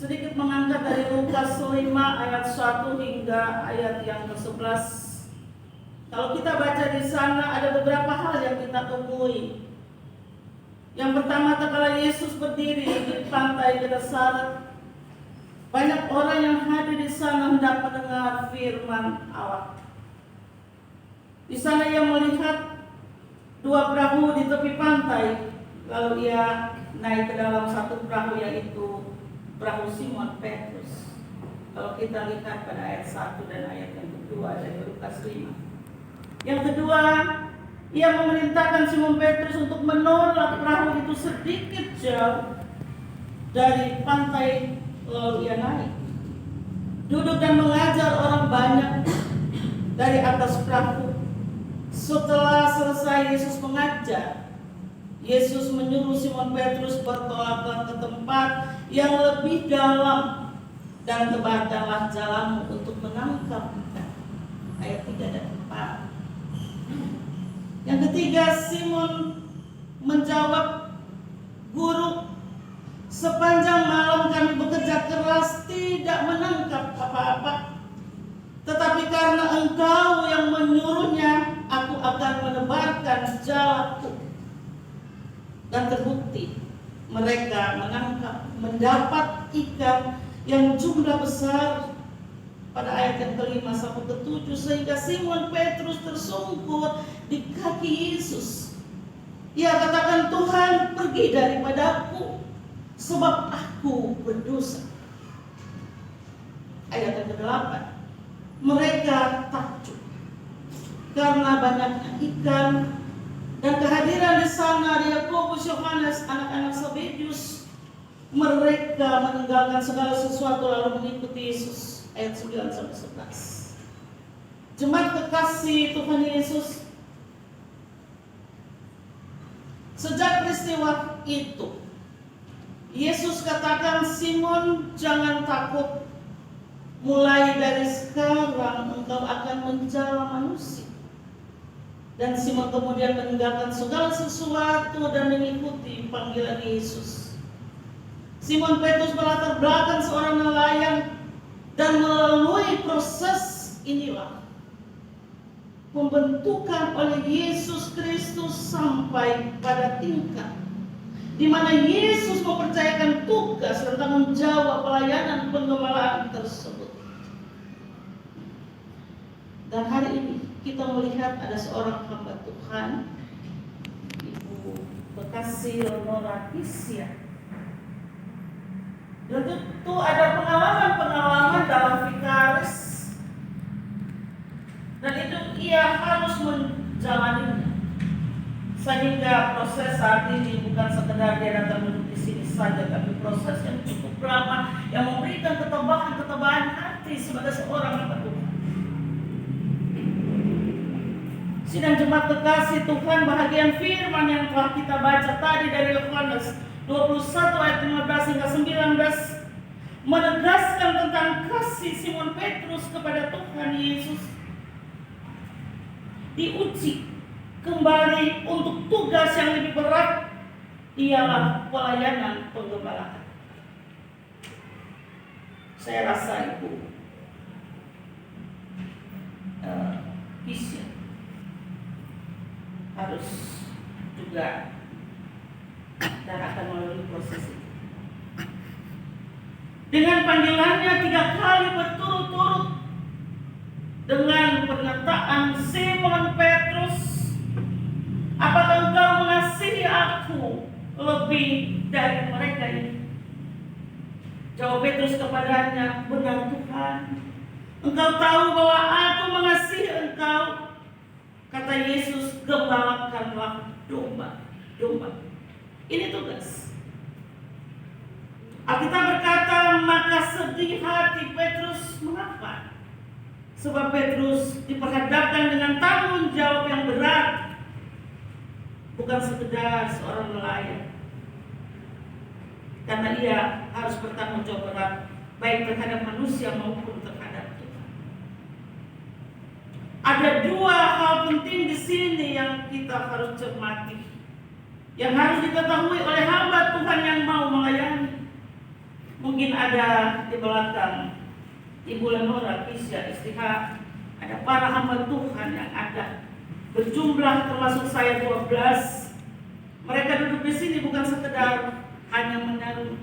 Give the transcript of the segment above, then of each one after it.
sedikit mengangkat dari Lukas 5 ayat 1 hingga ayat yang ke-11. Kalau kita baca di sana ada beberapa hal yang kita temui. Yang pertama, tatkala Yesus berdiri di pantai Genesaret, banyak orang yang hadir di sana hendak mendengar firman Allah. Di sana ia melihat dua perahu di tepi pantai, lalu ia naik ke dalam satu perahu, yaitu perahu Simon Petrus. Kalau kita lihat pada ayat 1 dan ayat yang kedua dari Lukas 5. Yang kedua, ia memerintahkan Simon Petrus untuk menolak perahu itu sedikit jauh dari pantai, lalu ia naik, duduk dan mengajar orang banyak dari atas perahu. Setelah selesai Yesus mengajar, Yesus menyuruh Simon Petrus bertolaklah ke tempat yang lebih dalam dan tebarkanlah jalanmu untuk menangkap ikan. Ayat 3 dan 4. Yang ketiga, Simon menjawab, Guru, sepanjang malam kami bekerja keras tidak menangkap apa-apa. Tetapi karena Engkau yang menyuruhnya, aku akan menebarkan jalaku. Dan terbukti mereka mendapat ikan yang jumlah besar pada ayat yang ke-5 sampai ke-7, sehingga Simon Petrus tersungkur di kaki Yesus. Ia katakan, Tuhan, pergi daripadaku, sebab aku berdosa. Ayat yang ke-8, mereka takjub karena banyaknya ikan dan kehadiran di sana Yakobus, Yohanes, anak-anak Zebedius. Mereka meninggalkan segala sesuatu lalu mengikuti Yesus. Ayat 9 sampai 11. Jemaat kekasih Tuhan Yesus, sejak peristiwa itu Yesus katakan, Simon, jangan takut. Mulai dari sekarang engkau akan menjala manusia. Dan Simon kemudian meninggalkan segala sesuatu dan mengikuti panggilan Yesus. Simon Petrus berlatar belakang seorang nelayan, dan melalui proses inilah pembentukan oleh Yesus Kristus sampai pada tingkat di mana Yesus mempercayakan tugas dan tanggung jawab pelayanan penggembalaan tersebut. Dan hari ini kita melihat ada seorang hamba Tuhan, Ibu Bekasi Leonora Isya. Dan tentu ada pengalaman-pengalaman dalam vikaris, dan itu ia harus menjalaninya. Sehingga proses saat ini bukan sekedar dia datang duduk di sini saja, tapi proses yang cukup lama yang memberikan ketebahan hati sebagai seorang hamba Tuhan. Sidang jemaat kekasih Tuhan, bahagian firman yang telah kita baca tadi dari Yohanes 21 ayat 15 hingga 19 menegaskan tentang kasih Simon Petrus kepada Tuhan Yesus. Diuji kembali untuk tugas yang lebih berat, ialah pelayanan penggembalaan. Saya rasa Ibu Isya harus juga dan akan melalui proses itu. Dengan panggilannya 3 kali berturut-turut, dengan pernyataan Simon Petrus, apakah engkau mengasihi aku lebih dari mereka ini? Jawab Petrus kepadanya, benar Tuhan, engkau tahu bahwa aku mengasihi engkau. Kata Yesus, gembalakanlah domba-domba. Ini tugas. Alkitab berkata, maka sedih hati Petrus. Mengapa? Sebab Petrus diperhadapkan dengan tanggung jawab yang berat, bukan sekedar seorang nelayan. Karena ia harus bertanggung jawab berat, baik terhadap manusia maupun terhadap Tuhan. Ada 2 hal penting di sini yang kita harus cermati, yang harus diketahui oleh hamba Tuhan yang mau melayani. Mungkin Mungkin ada di belakang Ibu Lenora, Kisya, istri H, ada para hamba Tuhan yang ada berjumlah termasuk saya 12. Mereka duduk di sini bukan sekedar hanya menaruh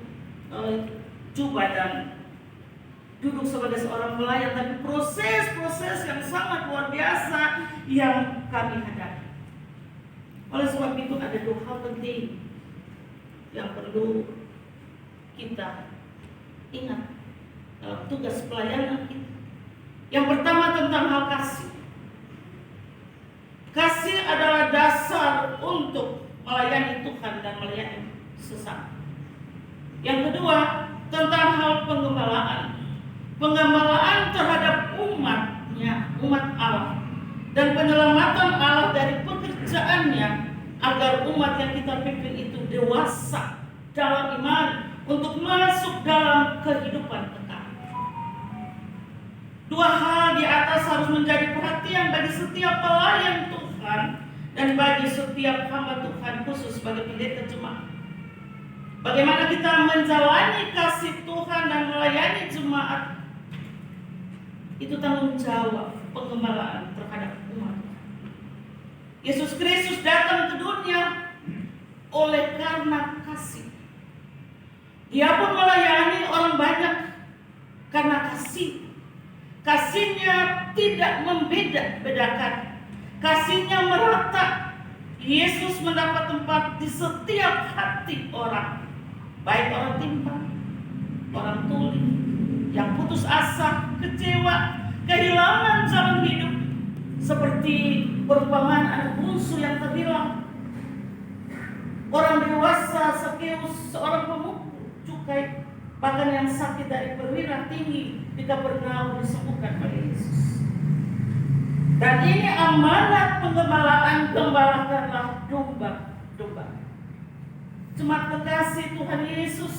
jubah dan duduk sebagai seorang pelayan, tapi proses-proses yang sangat luar biasa yang kami hadapi. Oleh sebab itu ada 2 hal penting yang perlu kita ingat dalam tugas pelayanan kita. Yang pertama tentang hal kasih. Kasih adalah dasar untuk melayani Tuhan dan melayani sesama. Yang kedua tentang hal penggembalaan. Penggembalaan terhadap umatnya, umat Allah, dan penyelamatan Allah dari pekerjaannya agar umat yang kita pimpin itu dewasa dalam iman untuk masuk dalam kehidupan kekal. 2 hal di atas harus menjadi perhatian bagi setiap pelayan Tuhan dan bagi setiap hamba Tuhan, khusus bagi pendeta jemaat. Bagaimana kita menjalani kasih Tuhan dan melayani jemaat, itu tanggung jawab penggembalaan terhadap umat. Yesus Kristus datang ke dunia oleh karena kasih. Dia pun melayani orang banyak karena kasih. Kasihnya tidak membeda-bedakan. Kasihnya merata. Yesus mendapat tempat di setiap hati orang, baik orang timpang, orang tuli, yang putus asa, kecewa, kehilangan jalan hidup, seperti perumpamaan anak bungsu yang terhilang, orang dewasa, Sakeus, seorang pemukul cukai, bahkan yang sakit dari perwira tinggi di Kapernaum disembuhkan oleh Yesus. Dan ini amanat penggembalaan, gembalakanlah domba-domba. Jemaat kekasih Tuhan Yesus,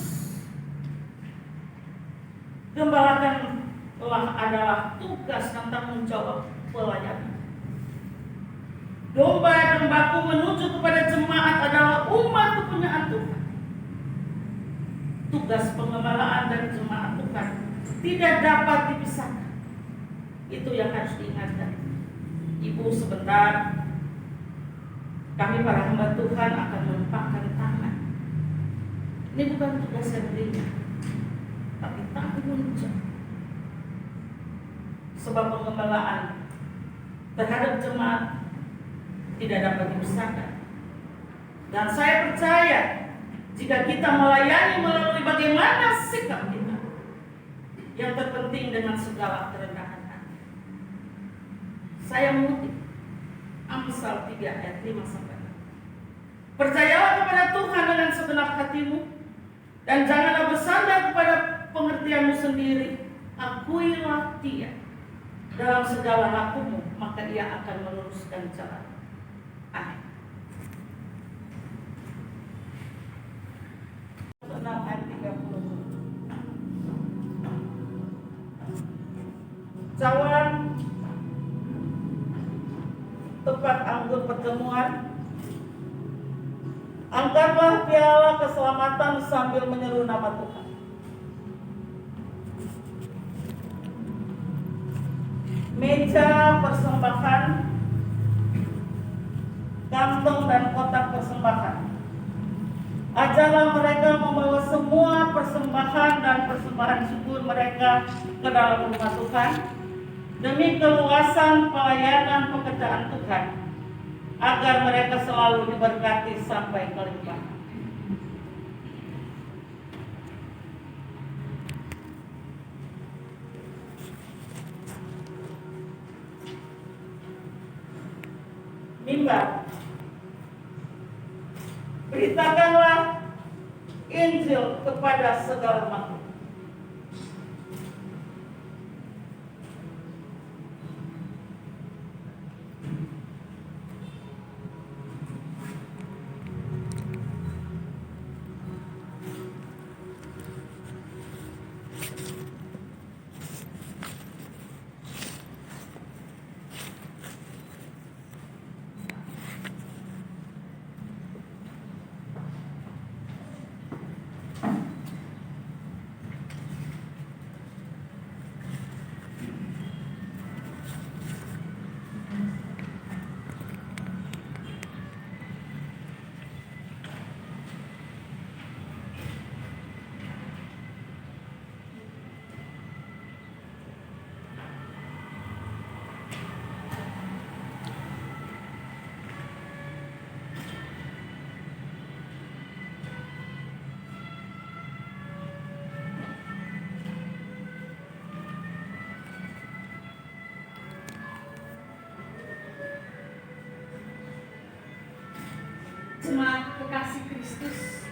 gembalakanlah adalah tugas dan tanggung jawab pelayanan. Domba-dombaku menuju kepada jemaat adalah umat kepunyaan Tuhan. Tugas penggembalaan dan jemaat Tuhan tidak dapat dipisahkan. Itu yang harus diingatkan. Ibu, sebentar, kami para hamba Tuhan akan meletakkan tangan. Ini bukan tugas yang ringan, tapi tanggung jawab. Sebab penggembalaan terhadap jemaat tidak dapat dipisahkan. Dan saya percaya jika kita melayani melalui bagaimana sikap kita, yang terpenting dengan segala kerendahan hati. Saya mengutip Amsal 3 ayat 5-6. Percayalah kepada Tuhan dengan segenap hatimu, dan janganlah bersandar kepada pengertianmu sendiri. Akuilah Dia dalam segala lakumu, maka Ia akan meluruskan jalan. Amin. 6 ayat 30. Cawan tempat anggur pertemuan, angkatlah piala keselamatan sambil menyeru nama Tuhan. Meja persembahan, kantong dan kotak persembahan. Ajarlah mereka membawa semua persembahan dan persembahan syukur mereka ke dalam rumah Tuhan, demi keluasan pelayanan pekerjaan Tuhan, agar mereka selalu diberkati sampai kelimpahan. Mimbar, beritakanlah Injil kepada segala makhluk. jemaat kekasih Kristus,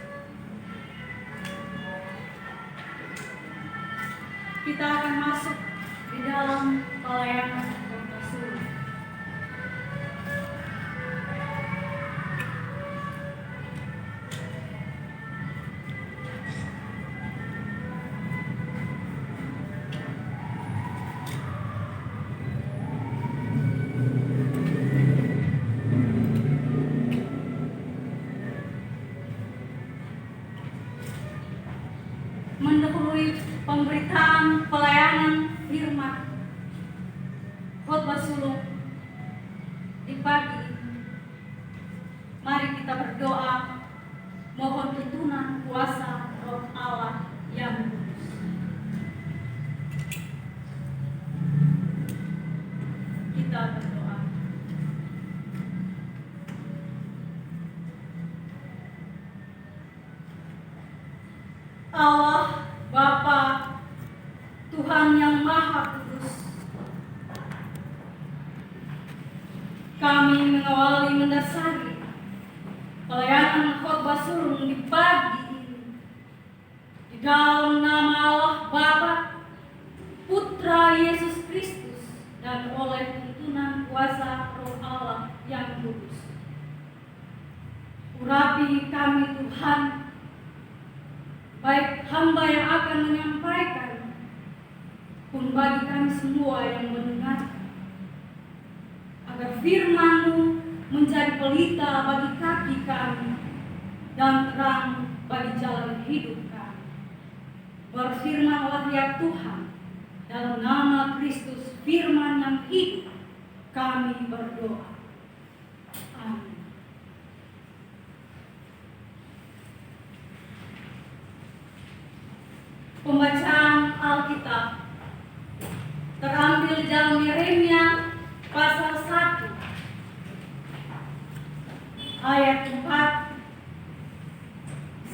kita akan masuk di dalam pelayanan khotbah suruh. Mendahului pemberitaan pelayanan firman khotbah sulung di pagi, mari kita berdoa mohon tuntunan kuasa Roh Allah yang kudus. Kita berdoa. Allah Bapa, Tuhan yang Maha Kudus, kami mengawali mendasari pelayanan khotbah sulung di pagi ini di dalam nama Allah Bapa, Putra Yesus Kristus, dan oleh tuntunan kuasa Roh Allah yang kudus. Urapi kami Tuhan, baik hamba yang akan menyampaikan pun bagi kami semua yang mendengar, agar firman-Mu menjadi pelita bagi kaki kami dan terang bagi jalan hidup kami. Berfirmanlah ya Tuhan, dalam nama Kristus firman yang hidup kami berdoa. Amin. Pembacaan Alkitab terambil dalam Yeremia pasal 1 ayat 4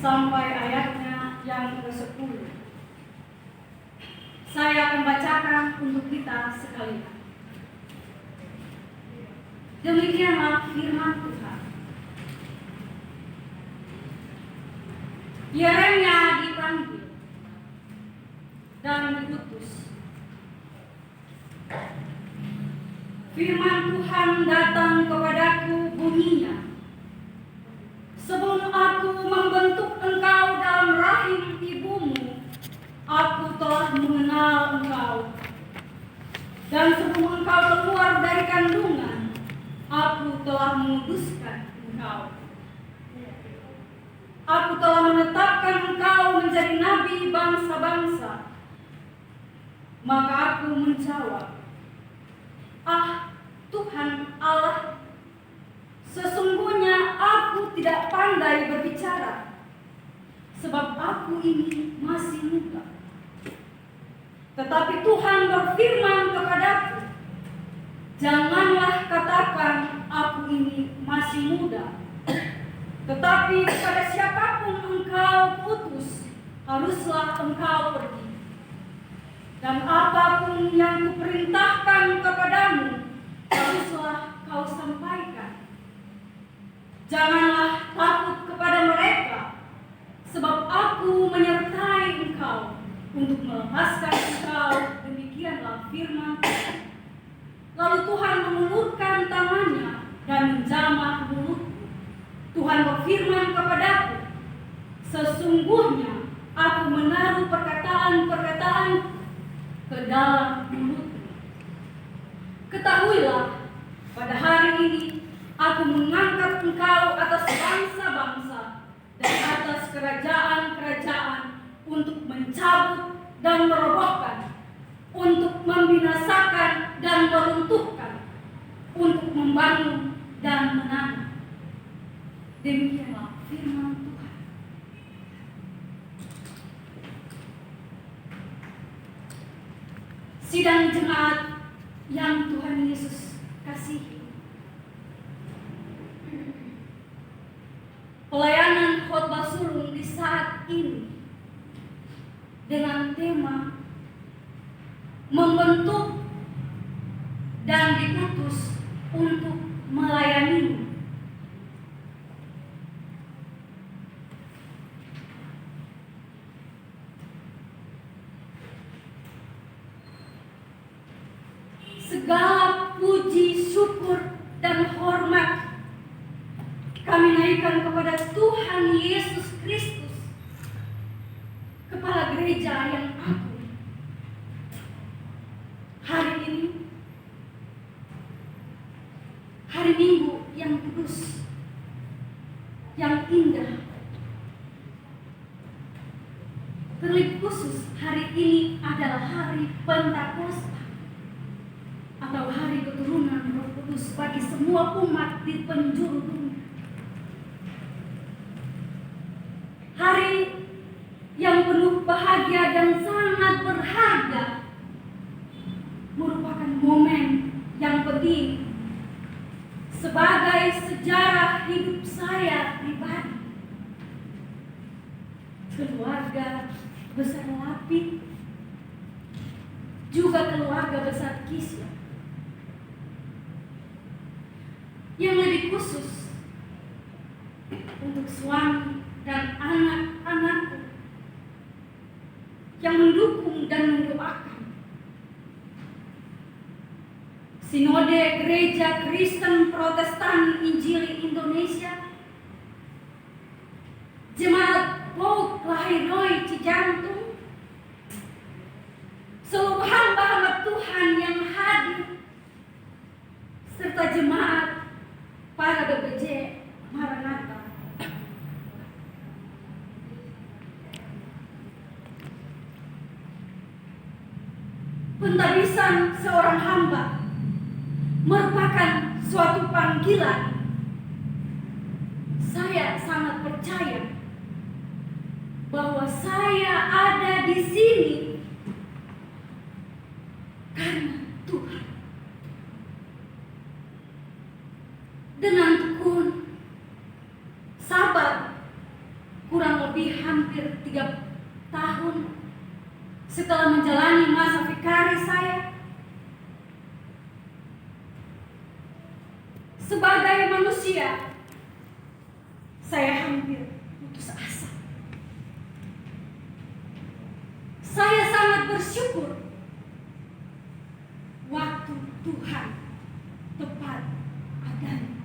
sampai ayatnya yang ke-10. Saya akan bacakan untuk kita sekalian. Demikianlah firman Tuhan. Yeremia dipanggil dan diutus. Firman Tuhan datang kepadaku bunyinya, sebelum aku membentuk engkau dalam rahim ibumu, aku telah mengenal engkau. Dan sebelum engkau keluar dari kandungan, aku telah menguduskan engkau. Aku telah menetapkan engkau menjadi nabi bangsa-bangsa. Maka aku menjawab, ah Tuhan Allah, sesungguhnya aku tidak pandai berbicara, sebab aku ini masih muda. Tetapi Tuhan berfirman kepadaku, janganlah katakan aku ini masih muda, tetapi kepada siapapun engkau utus, haruslah engkau pergi. Dan apapun yang kuperintahkan kepadamu, haruslah kau sampaikan. Janganlah takut kepada mereka, sebab aku menyertai engkau untuk melepaskan engkau. Demikianlah firman Tuhan. Lalu Tuhan mengulurkan tangannya dan menjamah mulutku. Tuhan berfirman kepadaku, sesungguhnya aku menaruh perkataan-perkataan ke dalam mulutmu. Ketahuilah, pada hari ini aku mengangkat engkau atas bangsa-bangsa dan atas kerajaan-kerajaan untuk mencabut dan merobohkan, untuk membinasakan dan meruntuhkan, untuk membangun dan menanam. Demikianlah firman Tuhan. Sidang jemaat yang Tuhan Yesus kasihi, pelayanan khotbah sulung di saat ini dengan tema membentuk dan diutus untuk melayani. diberikan kepada Tuhan Yesus Kristus, Kepala Gereja yang agung. Hari ini, hari Minggu yang kudus, yang indah. Terlebih khusus hari ini adalah hari Pentakosta atau hari keturunan Roh Kudus bagi semua umat di penjuru dunia. Hari yang penuh bahagia dan sangat berharga, merupakan momen yang penting sebagai sejarah hidup saya pribadi. Keluarga besar Lapi, juga keluarga besar Kisya. Yang lebih khusus untuk suami dan anak-anakku yang mendukung dan mendoakan Sinode Gereja Kristen Protestan Injili Indonesia, Jemaat Paul Lahiroi Cijantung, seluruh hamba-hamba Tuhan yang hadir, serta jemaat para BPJ Maranatha. Pentabisan seorang hamba merupakan suatu panggilan. Saya sangat percaya bahwa saya ada di sini karena Tuhan. Dengan tekun, sabar, kurang lebih hampir 3 tahun setelah menjalani masa vikari saya, sebagai manusia, saya hampir putus asa. Saya sangat bersyukur waktu Tuhan tepat adanya,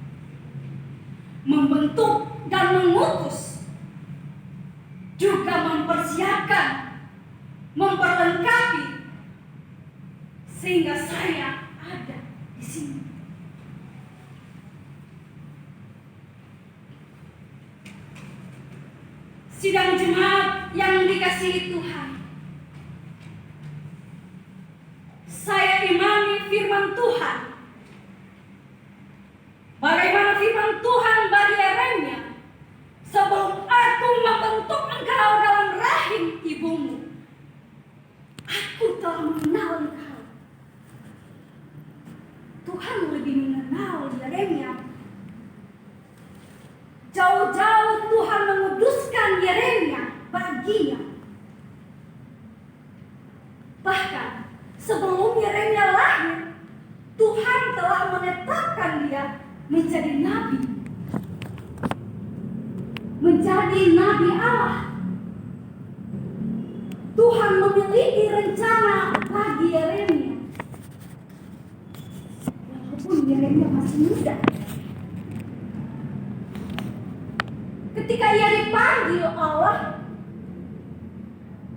membentuk dan mengutus, juga mempersiapkan, memperlengkapi, sehingga saya ada di sini. Sidang jemaat yang dikasihi Tuhan, saya imani firman Tuhan. Bagaimana firman Tuhan bagi Yeremia, sebelum aku membentuk engkau dalam rahim ibumu, aku telah mengenal engkau. Tuhan lebih mengenal Yeremia. Jauh-jauh Tuhan menguduskan Yeremia baginya. Bahkan sebelum Yeremia lahir, Tuhan telah menetapkan dia menjadi nabi. Menjadi nabi Allah. Tuhan memiliki rencana bagi Yeremia. Walaupun Yeremia masih muda. Ketika ia dipanggil Allah,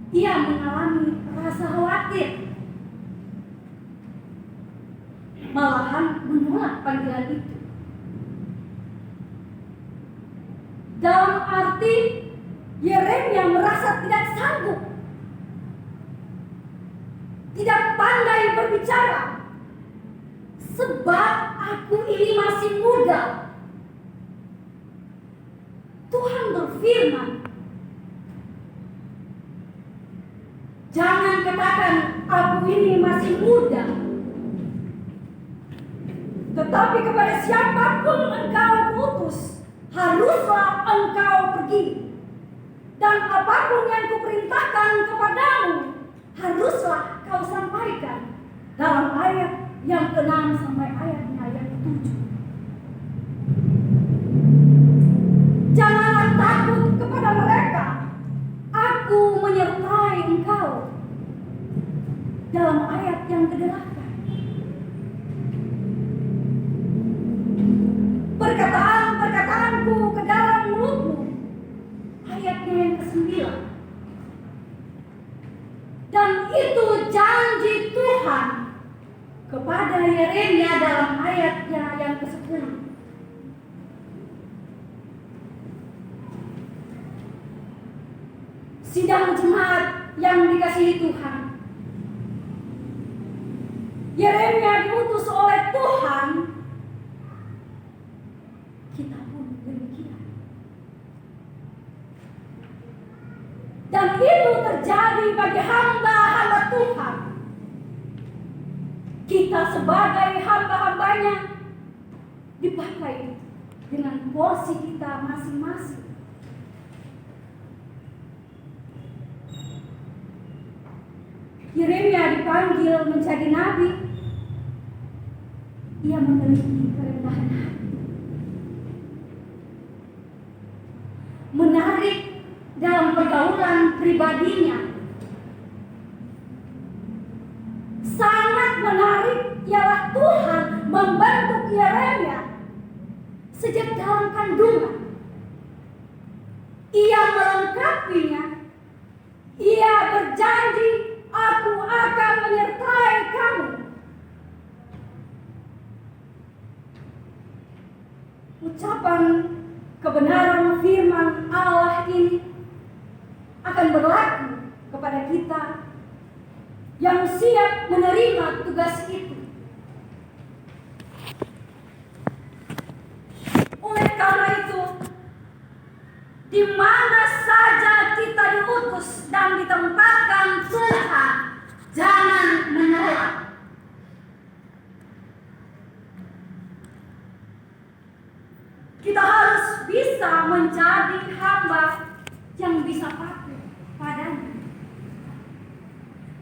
ia mengalami rasa khawatir. Malahan menolak panggilan itu. Dalam arti Yeremia merasa tidak sanggup, tidak pandai berbicara, sebab aku ini masih muda. Tuhan berfirman, jangan katakan aku ini masih muda, tetapi kepada siapapun engkau utus, haruslah engkau pergi. Dan apapun yang kuperintahkan kepadamu, haruslah kau sampaikan. Dalam ayat yang ke-6 sampai ayatnya yang ke-7. Janganlah takut kepada mereka, aku menyertai engkau. Dalam ayat yang ke-8. Perkataan-perkataanku ke dalam janji Tuhan kepada Yeremia dalam ayatnya yang ke-10. Sidang jemaat yang dikasihi Tuhan, Yeremia diutus oleh Tuhan, kita pun demikian. Dan itu terjadi bagi hamba-hamba Tuhan. Kita sebagai hamba-hambanya dipakai dengan porsi kita masing-masing. Yeremia dipanggil menjadi nabi. Ia memiliki kerendahan hati, menarik dalam pergaulan pribadinya, sangat menarik ialah Tuhan membentuk Yeremia sejak dalam kandungan. Ia melengkapinya. Ia berjanji, aku akan menyertai kamu. Ucapan kebenaran firman Allah ini akan berlaku kepada kita yang siap menerima tugas itu. Oleh karena itu, di mana saja kita diutus dan ditempatkan Tuhan, jangan menolak. Kita harus bisa menjadi hamba yang bisa patuh padanya.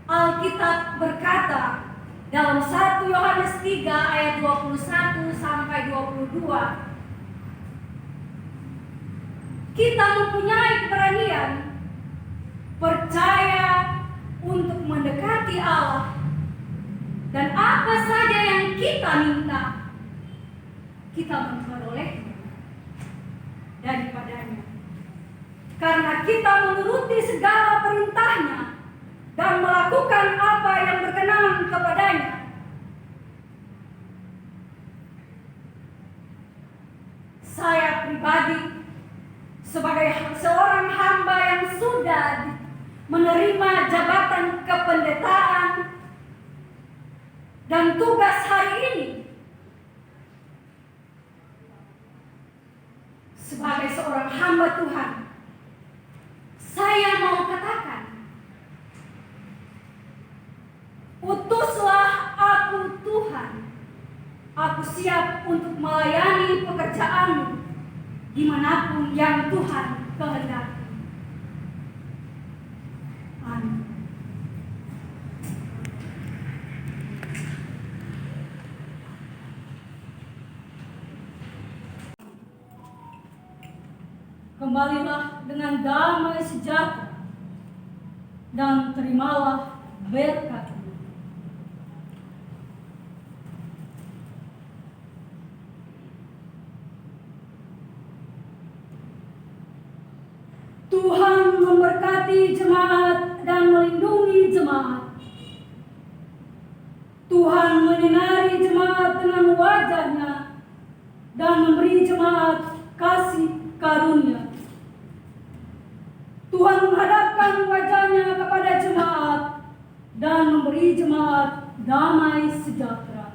Alkitab berkata dalam 1 Yohanes 3 ayat 21 sampai 22, kita mempunyai keberanian percaya untuk mendekati Allah, dan apa saja yang kita minta, kita memperolehnya daripadanya, karena kita menuruti segala perintahnya dan melakukan apa yang berkenan kepadanya. Saya pribadi sebagai seorang hamba yang sudah menerima jabatan kependetaan dan tugas hari ini, sebagai seorang hamba Tuhan, saya mau katakan, utuslah aku Tuhan. Aku siap untuk melayani pekerjaanmu dimanapun yang Tuhan kehendaki. Amin. Kembalilah dengan damai sejahtera dan terimalah berkat. Tuhan memberkati jemaat dan melindungi jemaat. Tuhan menyinari jemaat dengan wajah-Nya dan memberi jemaat kasih karunia. Tuhan menghadapkan wajah-Nya kepada jemaat dan memberi jemaat damai sejahtera.